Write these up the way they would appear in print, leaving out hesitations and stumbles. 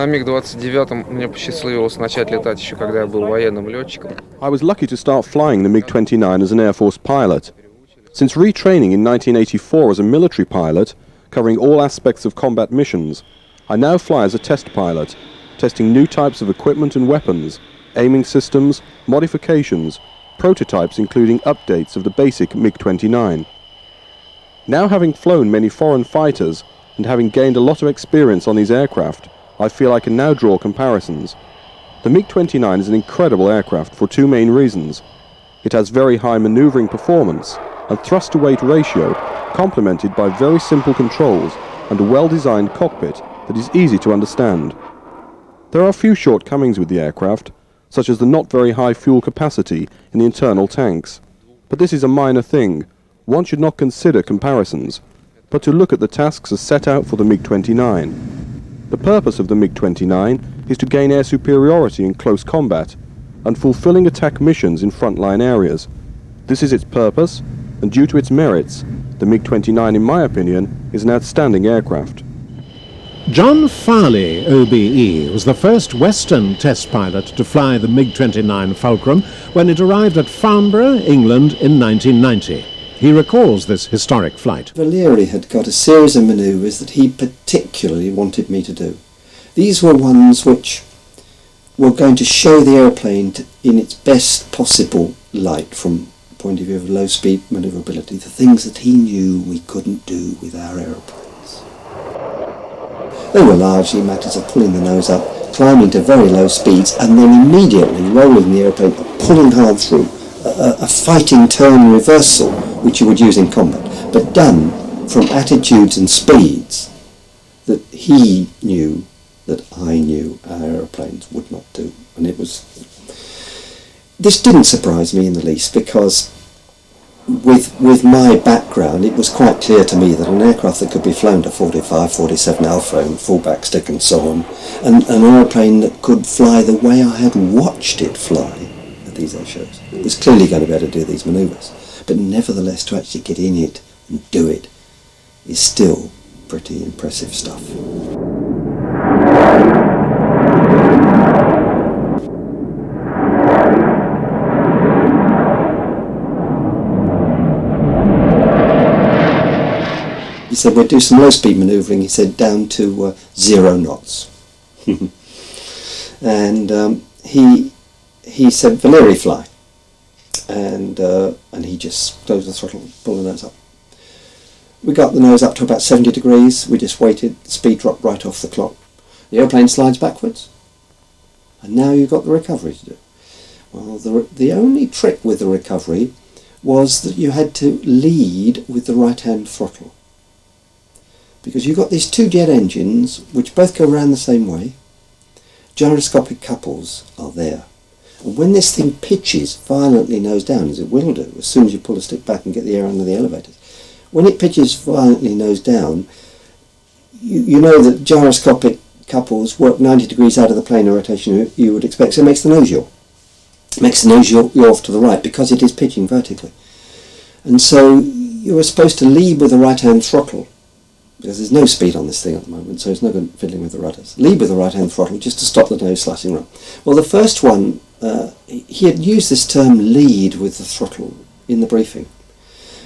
На МиГ-29 мне посчастливилось начать летать еще когда я был военным летчиком. I was lucky to start flying the MiG-29 as an Air Force pilot. Since retraining in 1984 as a military pilot, covering all aspects of combat missions, I now fly as a test pilot, testing new types of equipment and weapons, aiming systems, modifications, prototypes including updates of the basic MiG-29. Now having flown many foreign fighters and having gained a lot of experience on these aircraft, I feel I can now draw comparisons. The MiG-29 is an incredible aircraft for two main reasons. It has very high maneuvering performance and thrust-to-weight ratio, complemented by very simple controls and a well-designed cockpit that is easy to understand. There are a few shortcomings with the aircraft, such as the not very high fuel capacity in the internal tanks. But this is a minor thing. One should not consider comparisons, but to look at the tasks as set out for the MiG-29. The purpose of the MiG-29 is to gain air superiority in close combat and fulfilling attack missions in frontline areas. This is its purpose, and due to its merits, the MiG-29, in my opinion, is an outstanding aircraft. John Farley, OBE, was the first Western test pilot to fly the MiG-29 Fulcrum when it arrived at Farnborough, England in 1990. He recalls this historic flight. Valeri had got a series of manoeuvres that he particularly wanted me to do. These were ones which were going to show the airplane in its best possible light from the point of view of low speed manoeuvrability, the things that he knew we couldn't do with our aeroplanes. They were largely matters of pulling the nose up, climbing to very low speeds, and then immediately rolling the airplane, pulling hard through. A fighting turn reversal, which you would use in combat, but done from attitudes and speeds that he knew that I knew our aeroplanes would not do. And this didn't surprise me in the least, because with my background it was quite clear to me that an aircraft that could be flown to 45, 47 airframe, full backstick and so on, and an aeroplane that could fly the way I had watched it fly at these air shows, was clearly going to be able to do these manoeuvres. But nevertheless, to actually get in it and do it is still pretty impressive stuff. He said we'd do some low speed manoeuvring, he said down to 0 knots. And he said, Valeri, fly. And he just closed the throttle, pulled the nose up. We got the nose up to about 70 degrees, we just waited, the speed dropped right off the clock. The airplane slides backwards, and now you've got the recovery to do. Well, the only trick with the recovery was that you had to lead with the right-hand throttle. Because you've got these two jet engines, which both go around the same way. Gyroscopic couples are there. And when this thing pitches violently nose down, as it will do, as soon as you pull a stick back and get the air under the elevators, when it pitches violently nose down, you know that gyroscopic couples work 90 degrees out of the plane of rotation you would expect, so it makes the nose yaw. It makes the nose yaw off to the right because it is pitching vertically. And so you were supposed to lead with the right-hand throttle, because there's no speed on this thing at the moment, so it's no good fiddling with the rudders. Lead with the right-hand throttle just to stop the nose slashing around. Well, the first one, he had used this term lead with the throttle in the briefing.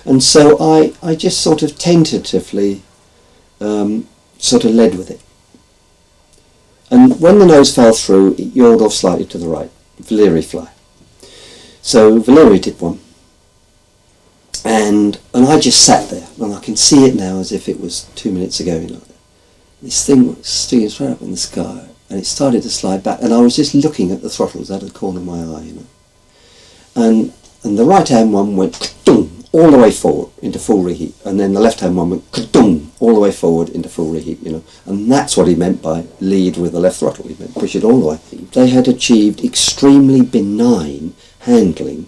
And so I just sort of tentatively sort of led with it. And when the nose fell through, it yawed off slightly to the right. Valeri, fly. So Valeri did one. And I just sat there, and I can see it now as if it was 2 minutes ago. You know, this thing was sticking straight up in the sky, and it started to slide back, and I was just looking at the throttles out of the corner of my eye, you know. And the right hand one went ka-dung, all the way forward into full reheat, and then the left hand one went ka-dung, all the way forward into full reheat, you know. And that's what he meant by lead with the left throttle. He meant push it all the way. They had achieved extremely benign handling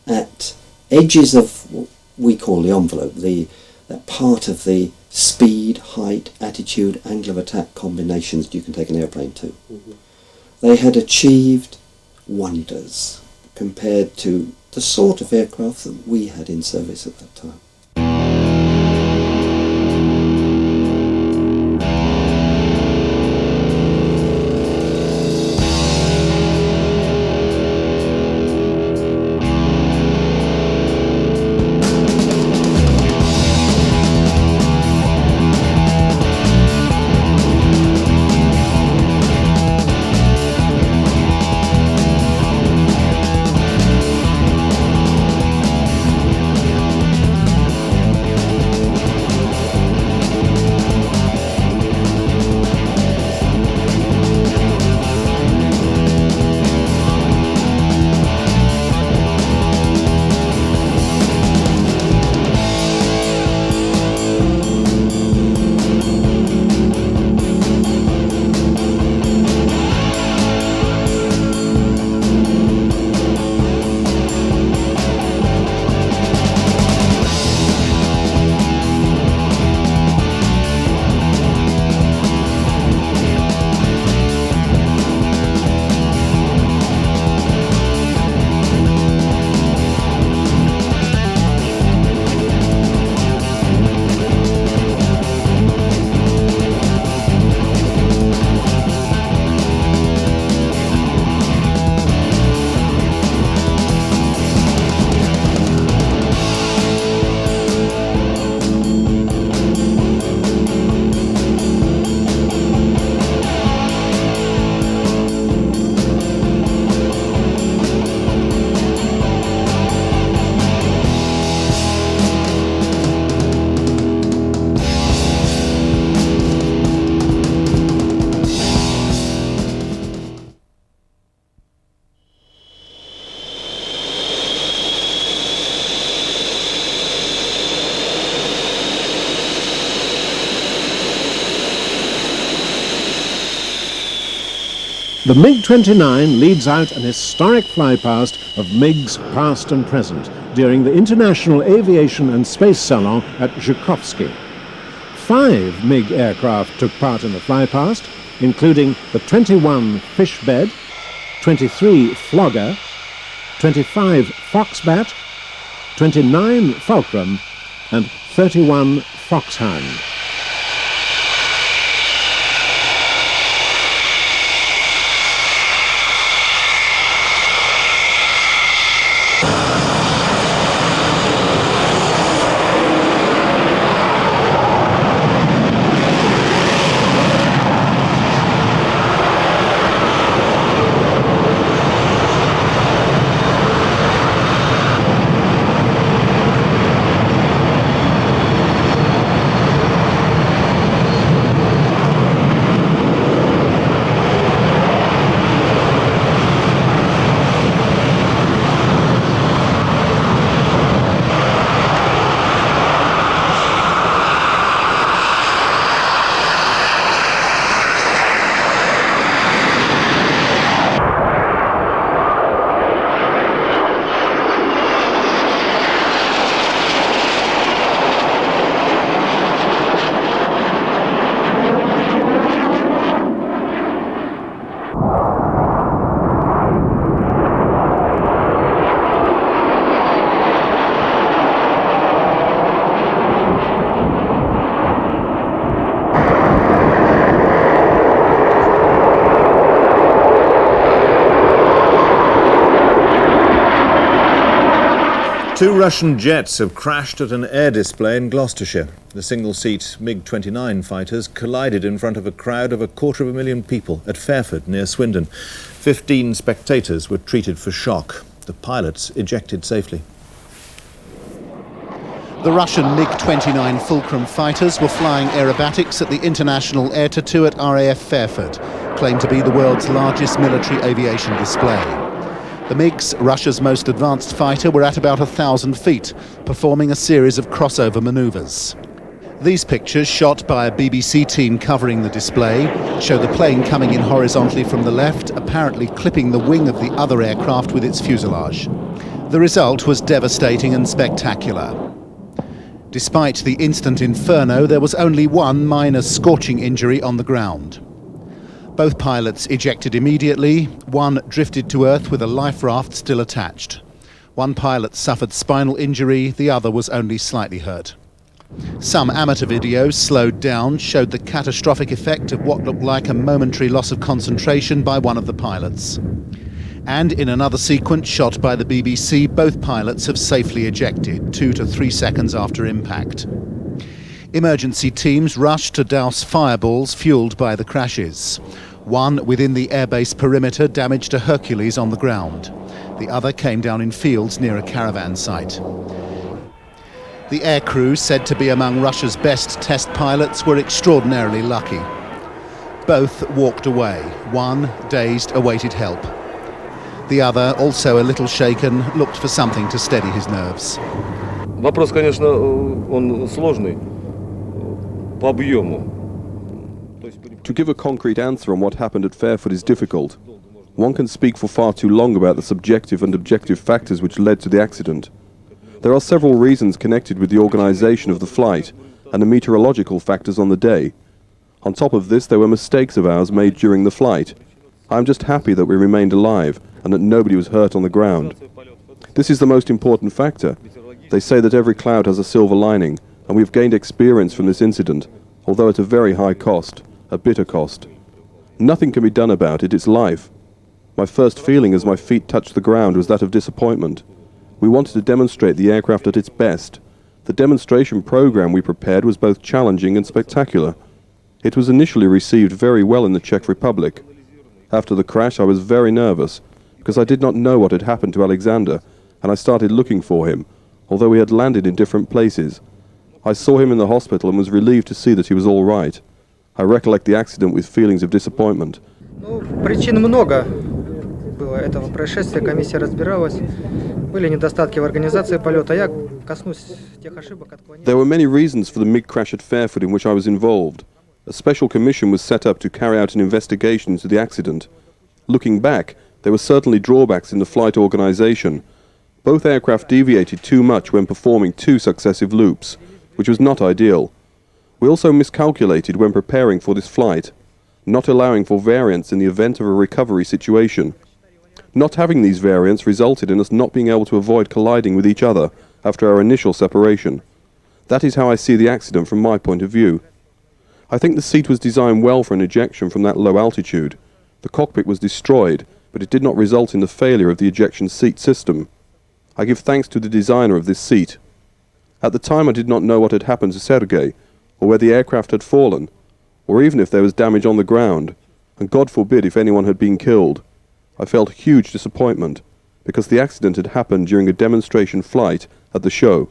at edges of what we call the envelope, that part of the speed, height, attitude, angle of attack combinations you can take an airplane to. Mm-hmm. They had achieved wonders compared to the sort of aircraft that we had in service at that time. The MiG-29 leads out an historic flypast of MiGs past and present during the International Aviation and Space Salon at Zhukovsky. 5 MiG aircraft took part in the flypast, including the 21 Fishbed, 23 Flogger, 25 Foxbat, 29 Fulcrum, and 31 Foxhound. Two Russian jets have crashed at an air display in Gloucestershire. The single-seat MiG-29 fighters collided in front of a crowd of 250,000 people at Fairford, near Swindon. 15 spectators were treated for shock. The pilots ejected safely. The Russian MiG-29 Fulcrum fighters were flying aerobatics at the International Air Tattoo at RAF Fairford, claimed to be the world's largest military aviation display. The MiGs, Russia's most advanced fighter, were at about 1,000 feet, performing a series of crossover manoeuvres. These pictures, shot by a BBC team covering the display, show the plane coming in horizontally from the left, apparently clipping the wing of the other aircraft with its fuselage. The result was devastating and spectacular. Despite the instant inferno, there was only one minor scorching injury on the ground. Both pilots ejected immediately. One drifted to earth with a life raft still attached. One pilot suffered spinal injury, the other was only slightly hurt. Some amateur videos, slowed down, showed the catastrophic effect of what looked like a momentary loss of concentration by one of the pilots. And in another sequence shot by the BBC, both pilots have safely ejected, 2 to 3 seconds after impact. Emergency teams rushed to douse fireballs fueled by the crashes. One within the airbase perimeter damaged a Hercules on the ground. The other came down in fields near a caravan site. The aircrew, said to be among Russia's best test pilots, were extraordinarily lucky. Both walked away. One, dazed, awaited help. The other, also a little shaken, looked for something to steady his nerves. Вопрос, конечно, он сложный по объему. To give a concrete answer on what happened at Fairford is difficult. One can speak for far too long about the subjective and objective factors which led to the accident. There are several reasons connected with the organisation of the flight and the meteorological factors on the day. On top of this, there were mistakes of ours made during the flight. I am just happy that we remained alive and that nobody was hurt on the ground. This is the most important factor. They say that every cloud has a silver lining, and we've gained experience from this incident, although at a very high cost, a bitter cost. Nothing can be done about it, it's life. My first feeling as my feet touched the ground was that of disappointment. We wanted to demonstrate the aircraft at its best. The demonstration program we prepared was both challenging and spectacular. It was initially received very well in the Czech Republic. After the crash, I was very nervous, because I did not know what had happened to Alexander, and I started looking for him, although we had landed in different places. I saw him in the hospital and was relieved to see that he was all right. I recollect the accident with feelings of disappointment. Причин много было этого происшествия, комиссия разбиралась. Были недостатки в организации полета. Я коснусь тех ошибок, отклонений. There were many reasons for the MiG crash at Fairford in which I was involved. A special commission was set up to carry out an investigation into the accident. Looking back, there were certainly drawbacks in the flight organisation. Both aircraft deviated too much when performing 2 successive loops, which was not ideal. We also miscalculated when preparing for this flight, not allowing for variance in the event of a recovery situation. Not having these variants resulted in us not being able to avoid colliding with each other after our initial separation. That is how I see the accident from my point of view. I think the seat was designed well for an ejection from that low altitude. The cockpit was destroyed, but it did not result in the failure of the ejection seat system. I give thanks to the designer of this seat. At the time I did not know what had happened to Sergei, or where the aircraft had fallen, or even if there was damage on the ground, and God forbid if anyone had been killed. I felt huge disappointment, because the accident had happened during a demonstration flight at the show.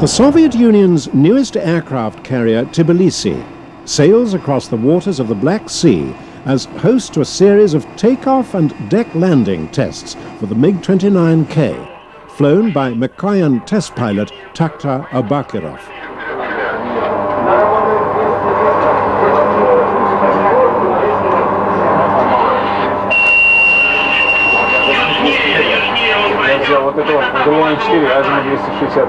The Soviet Union's newest aircraft carrier, Tbilisi, sails across the waters of the Black Sea as host to a series of takeoff and deck landing tests for the MiG-29K, flown by Mikoyan test pilot Takhtar Abakirov. Вот это вот, Гулон 4, Азимут 260.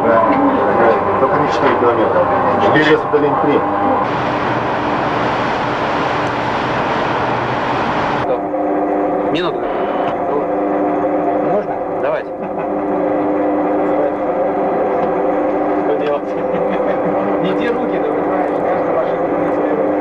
Только не 4 километра. 4 удалень 3. Минуту. Можно? Давайте. Что делать? Не те руки, да вы знаешь, каждая машина будет свои руки.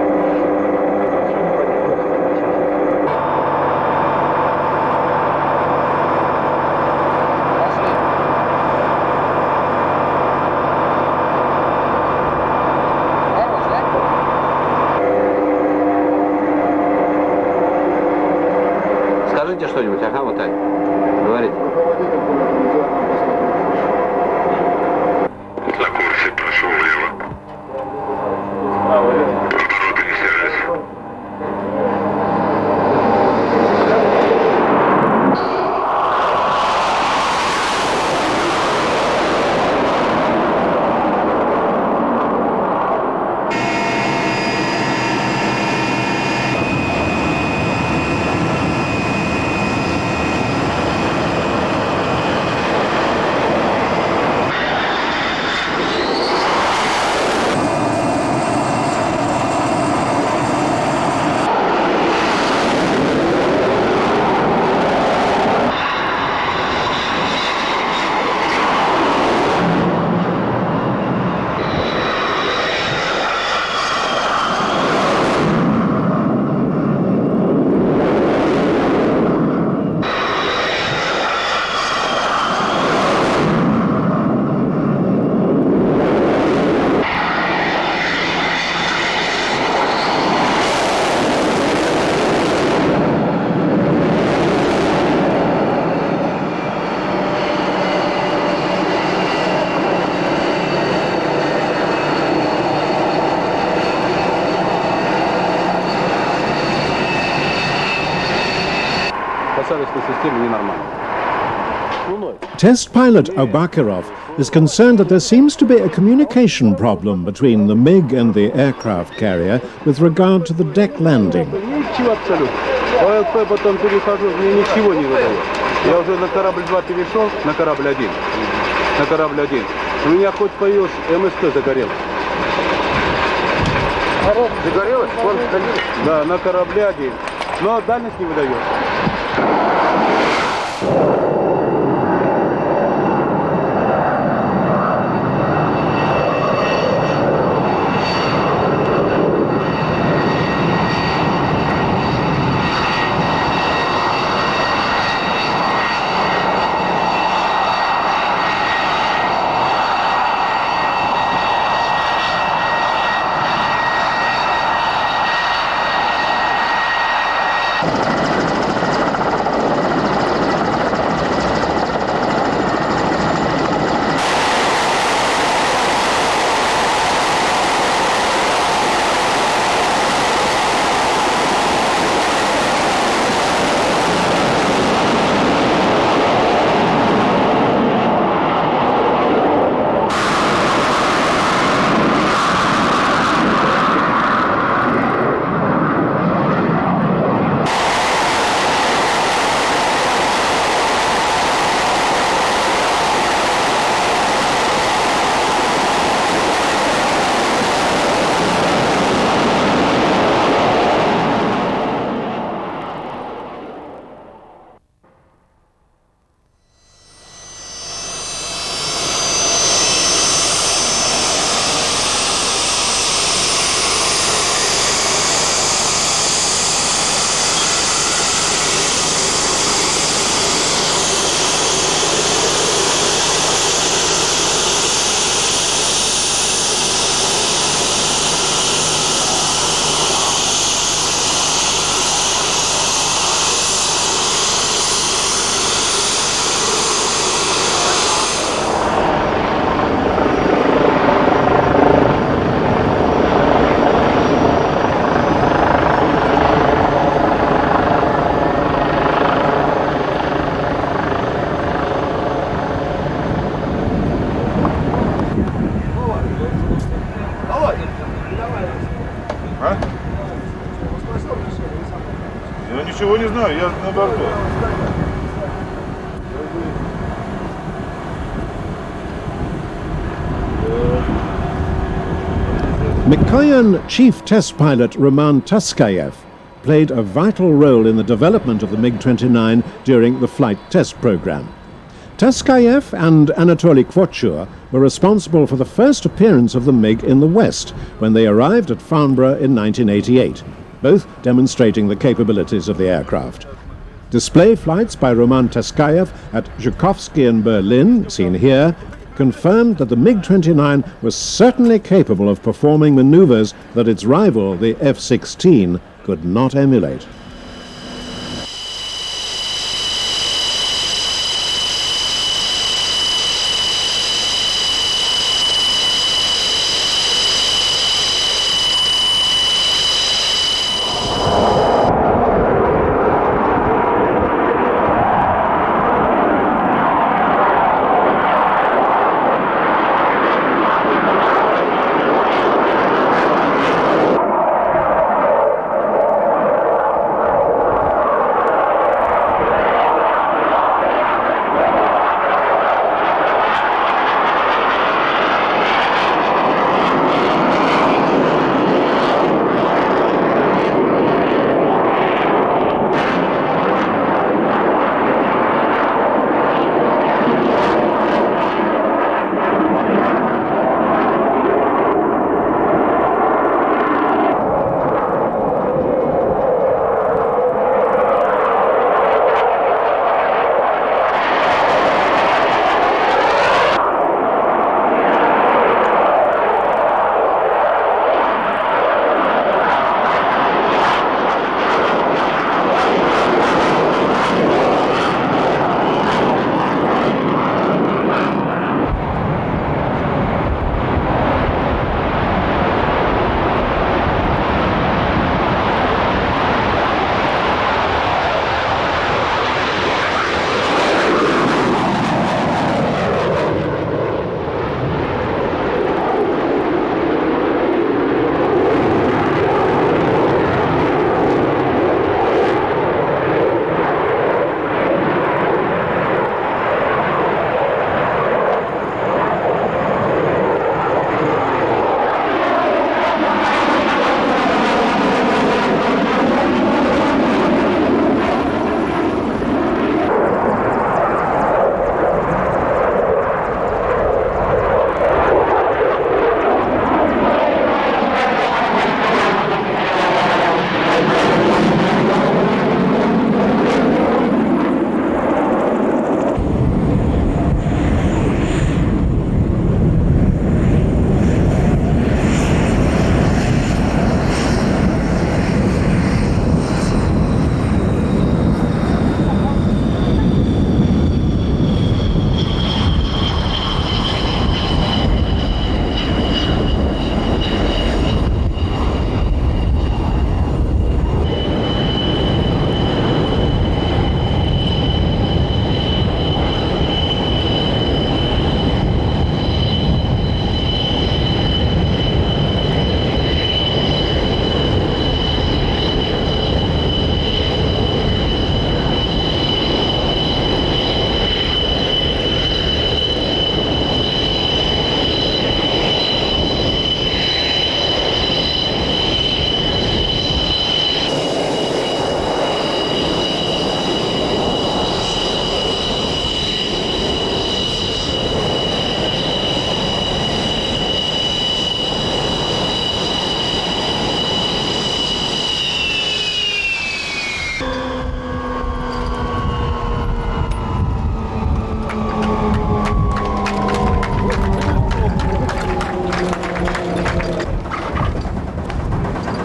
Скажите что-нибудь, ага, вот так. Говорите. На курсе прошу влево. Обороты не сервис. Test pilot Abakirov is concerned that there seems to be a communication problem between the MiG and the aircraft carrier with regard to the deck landing. Ничего абсолютно. ОЛП потом перехожу, мне ничего не выдает. Я уже на корабль 2 перешел, на корабль 1. На корабль 1. У меня хоть появился МСТ загорелся. Загорелось? Да, на корабле 1. Но дальность не выдает. знаю, я на борту. Mikoyan Chief Test Pilot Roman Taskayev played a vital role in the development of the MiG-29 during the flight test program. Taskayev and Anatoly Kvochur were responsible for the first appearance of the MiG in the West when they arrived at Farnborough in 1988, both demonstrating the capabilities of the aircraft. Display flights by Roman Taskayev at Zhukovsky in Berlin, seen here, confirmed that the MiG-29 was certainly capable of performing maneuvers that its rival, the F-16, could not emulate.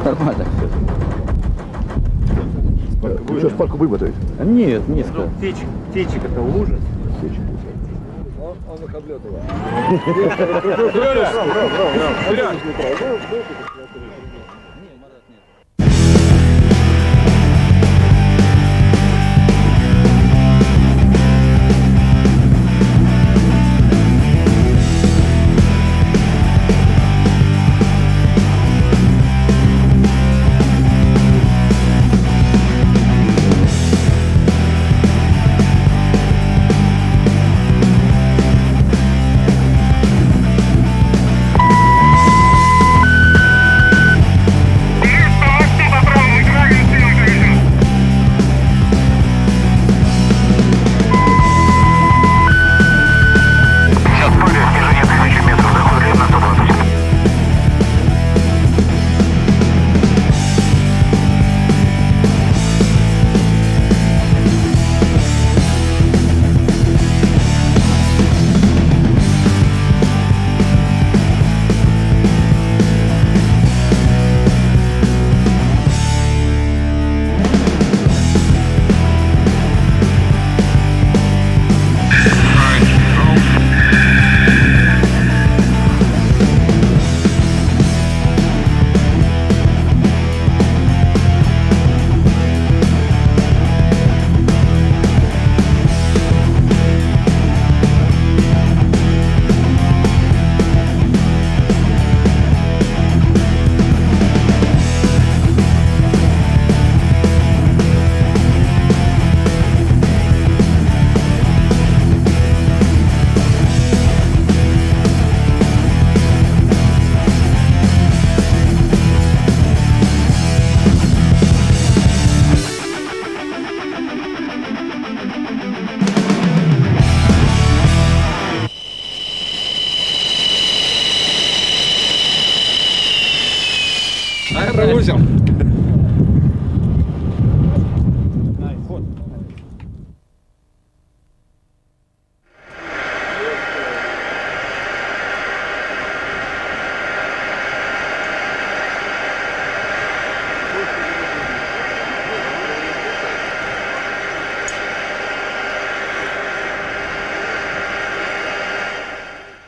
Нормально все. Вы сейчас парку вымотаете? Нет, низко. Птичек это ужас. Он их облетывает.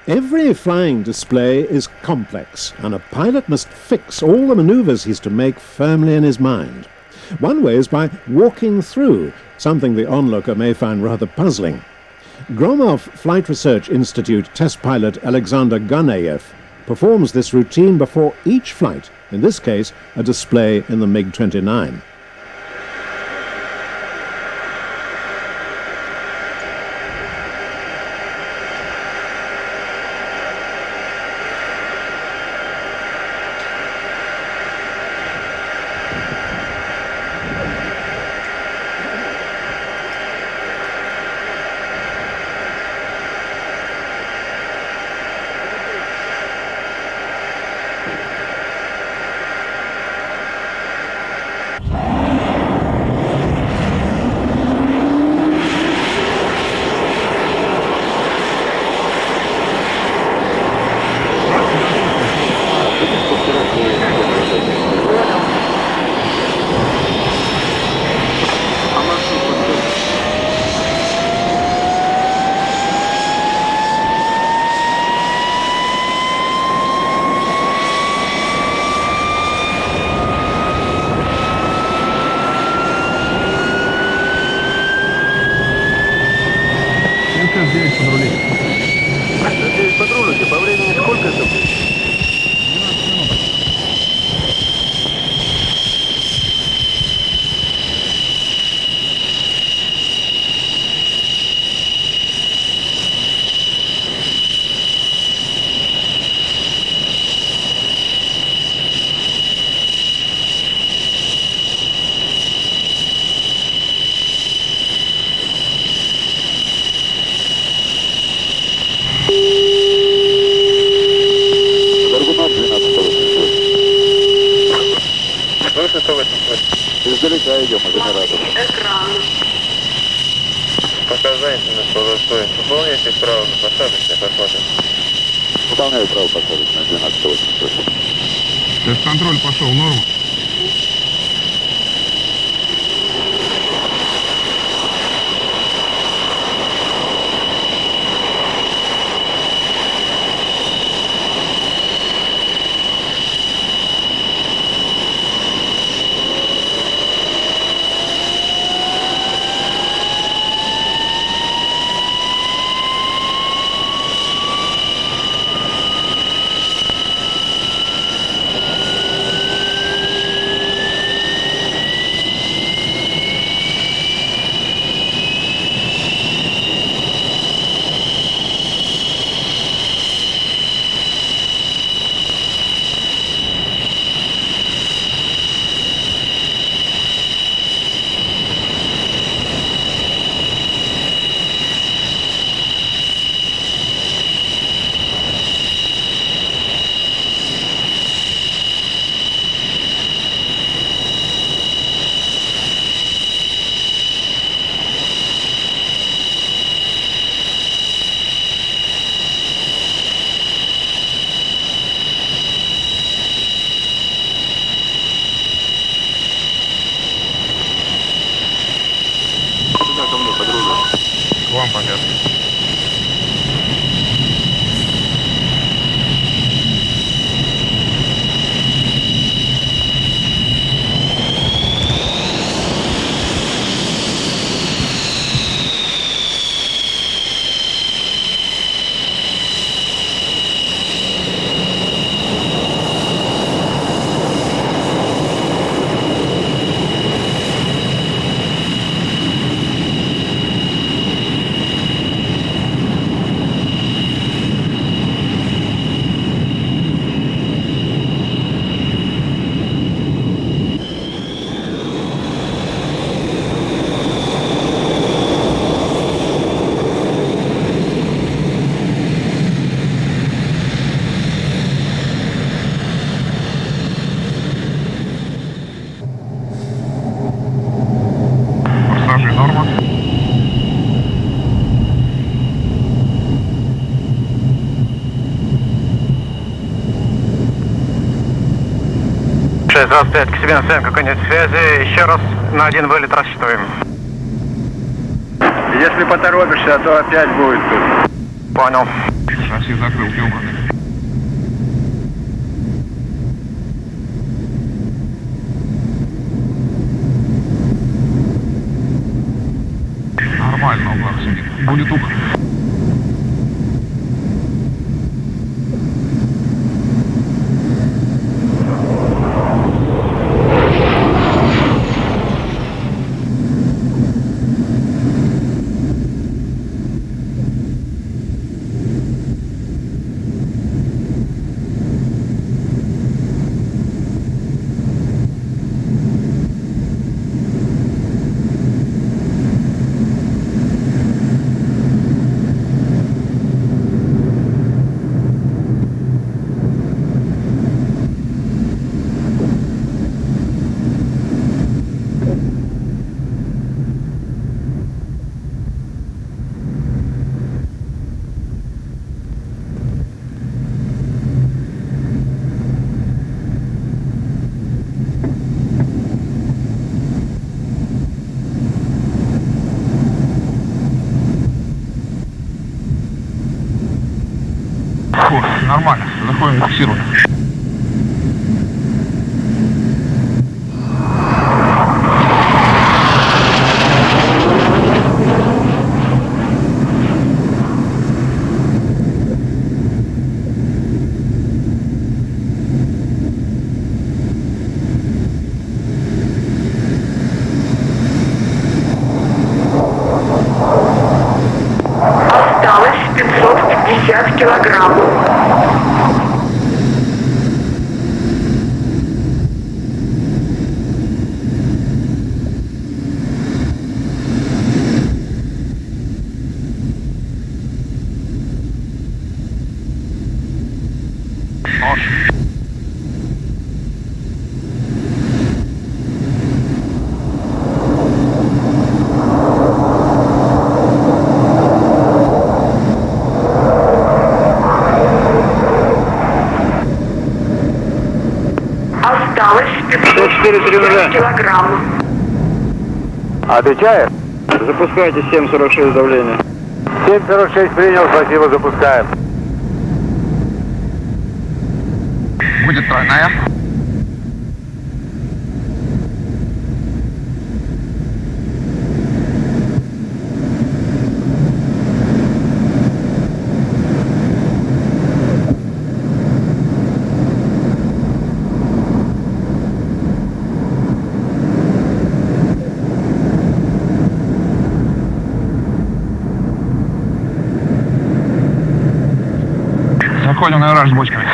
Every flying display is complex, and a pilot must fix all the maneuvers he's to make firmly in his mind. One way is by walking through, something the onlooker may find rather puzzling. Gromov Flight Research Institute test pilot Alexander Ganeyev performs this routine before each flight, in this case a display in the MiG-29. Издалека идем, генератор. Показайте на полосой. Выполняйте право на посадочное, посмотрим. Выполняю право посадочное, 1288. Тест-контроль пошел, норма. К вам понятно. Норма. К себе на связь, конец связи. Еще раз на один вылет рассчитываем. Если поторопишься, то опять будет тут. Понял. Шасси закрылки убраны. Нормально, угар сидит. Будет ухо. Фу, нормально. Заходим, фиксируем. Осталось 550 килограмм. Осталось 550 килограмм. Отвечает? Запускайте 7.46 давление. 7.46 принял, спасибо, запускаем. Будет тройная. Заходим на гараж с бочками.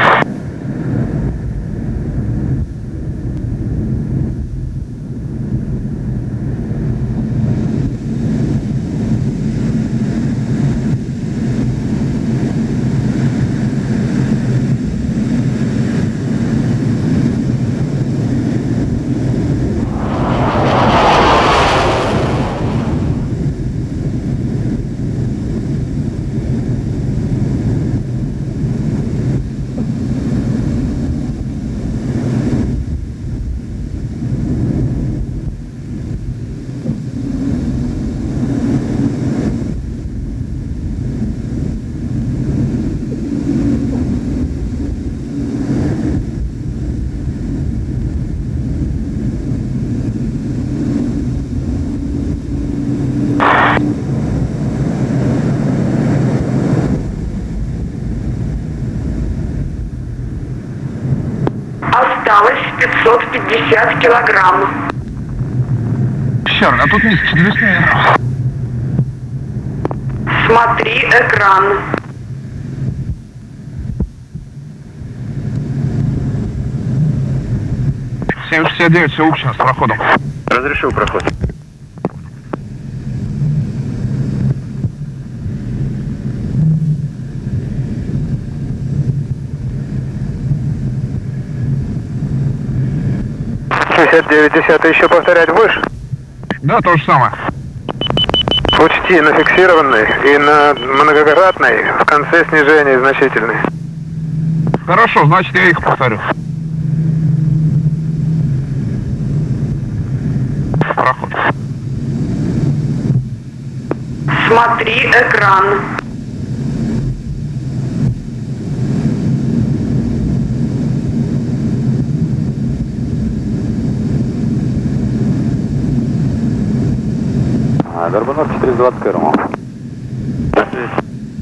Осталось 550 килограмм. Черт, а тут низкий подвесной. Смотри экран. — 769, все общено с проходом. Разрешил проход. Десятый еще повторять будешь? Да, то же самое. Учти, на фиксированной и на многократной в конце снижения значительный. Хорошо, значит я их повторю. Проход. Смотри экран. Горбунов 420 Кэрму.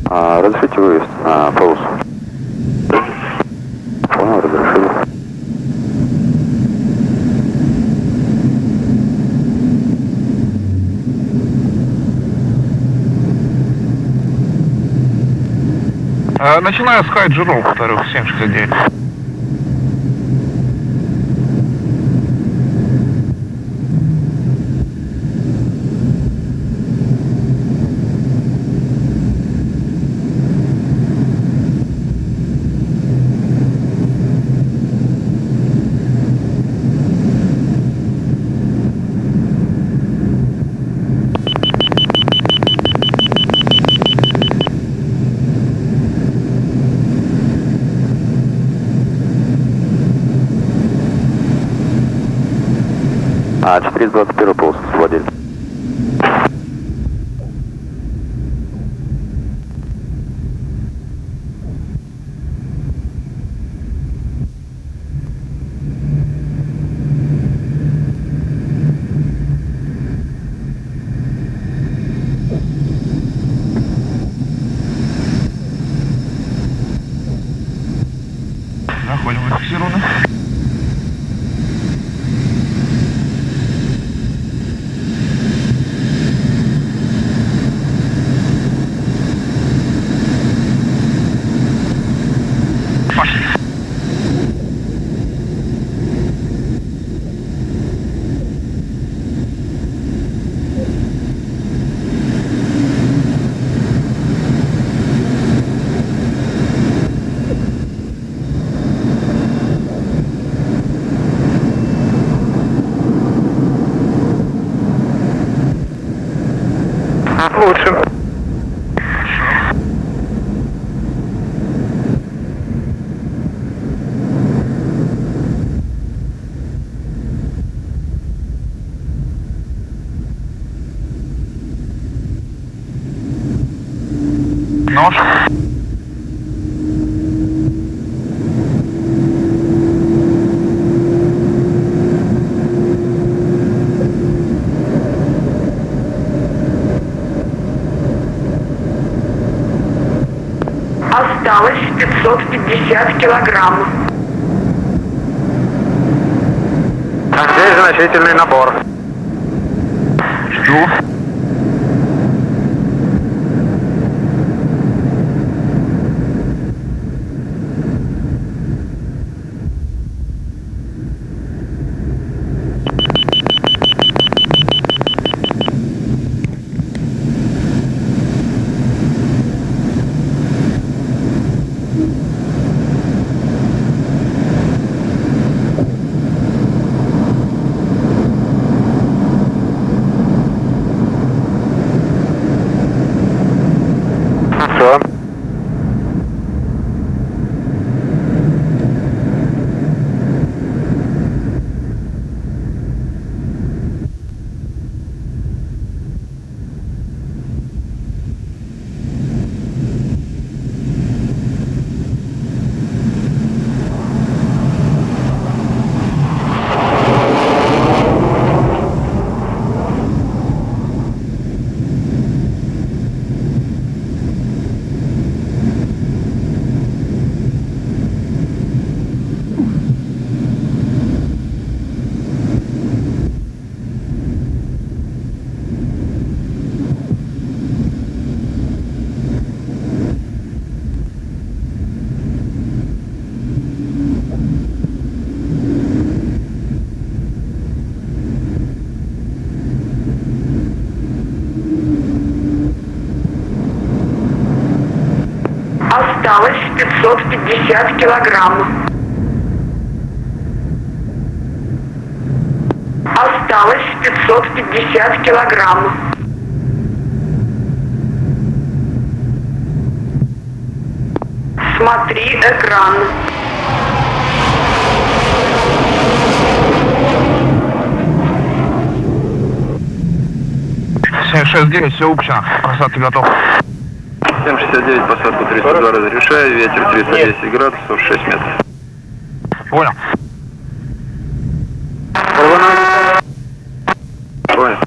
Разрешите выезд на полосу? Понял, разрешили. Начинаю с хайджеров, вторых 769. А, 421 полос, владелец. Заходим в фиксированно. Пошли. Лучше. Нож. Осталось 550 килограмм. Здесь значительный набор. Жду. Все. Осталось 550 килограмм. Осталось 550 килограмм. Смотри экран. «769», все упущено. Посадка готов. 769, посадку 302 разрешаю, ветер 310 градусов, 6 метров. Понял. Понял.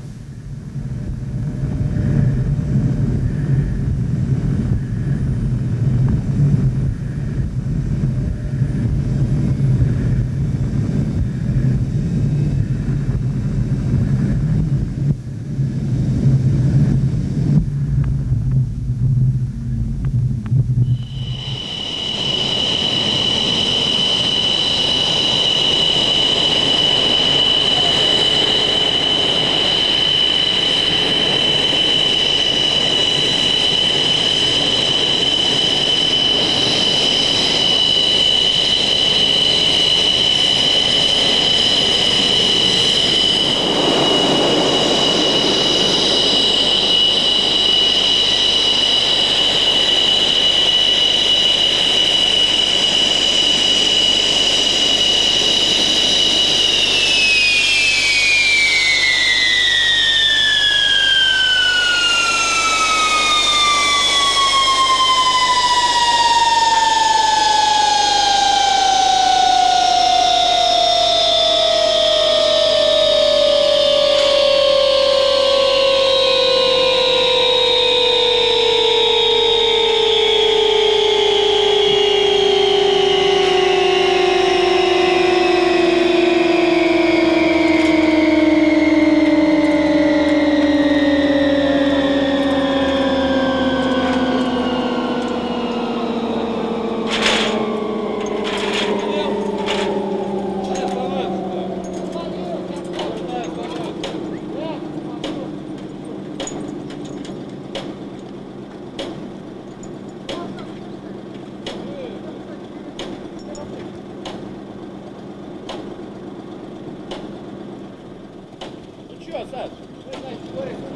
Все, Саш, мы, значит,